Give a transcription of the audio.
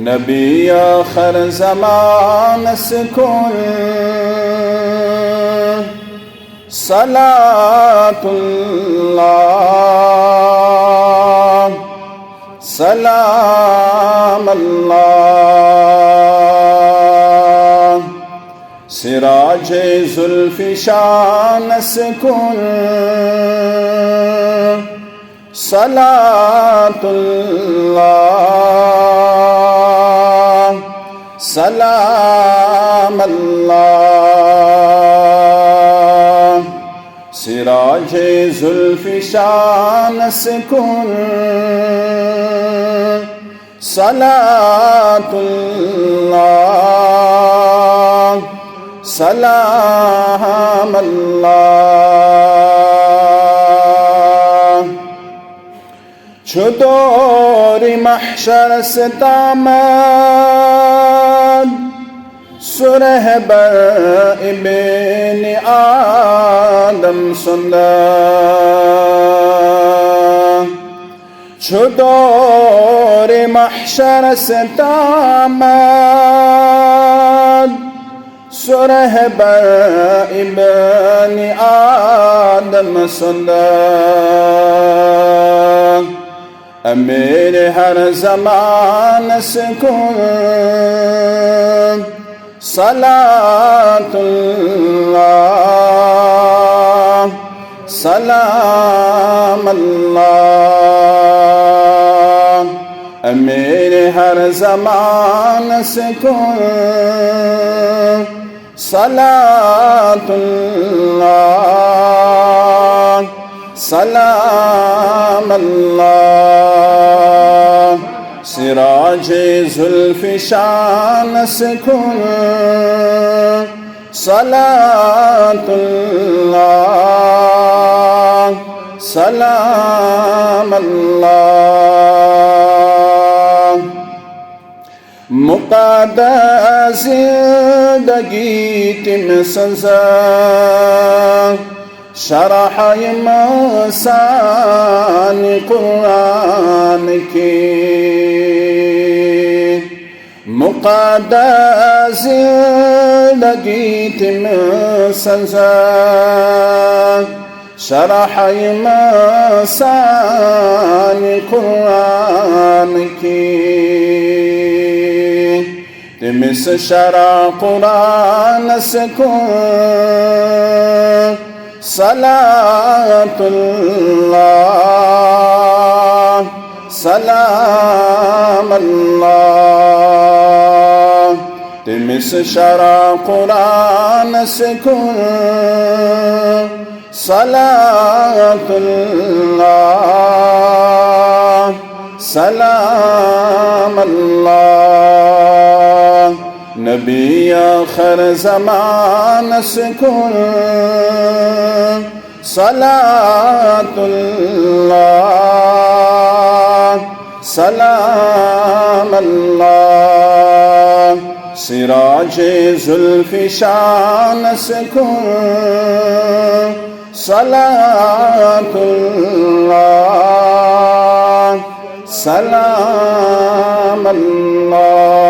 नबी आखिर ज़मान सुकुन सलातुल्लाह सलाम अल्लाह सिराजे ज़ुल्फ़ि शान सुकुन सलातुल्लाह सलाम अल्लाह सिराजे ज़ुल्फ़ि शान सुकुन सलातुल्लाह सलाम अल्लाह चुदोरी महशर से तामद सुरहबर इब्न आदम सुंदर चुदोरी महशर से तामद सुरहबर इब्न आदम सुंदर अमीर हर ज़मान सुकुन सलातुल्लाह सलाम अल्लाह अमीर हर ज़मान सुकुन सलातुल्लाह सलाम अल्लाह सिराजे ज़ुल्फ़ि शान सुकुन सलातुल्लाह सलाम अल्लाह मुक़द्दस ज़िंदगी तिम सज़ा शरह मसान कुरान की मुक़द्दस ज़िंदगी तिम सज़ा शरह मसान कुरान की तिमिस शरह कुरान सुकुन सलातुल्लाह सलाम अल्लाह तिमिस शरह कुरान सुकुन सलातुल्लाह सलाम अल्लाह नबी आखिर ज़मान सुकुन सलातुल्लाह सलाम अल्लाह सिराजे ज़ुल्फ़ि शान सुकुन सलातुल्लाह सलाम अल्लाह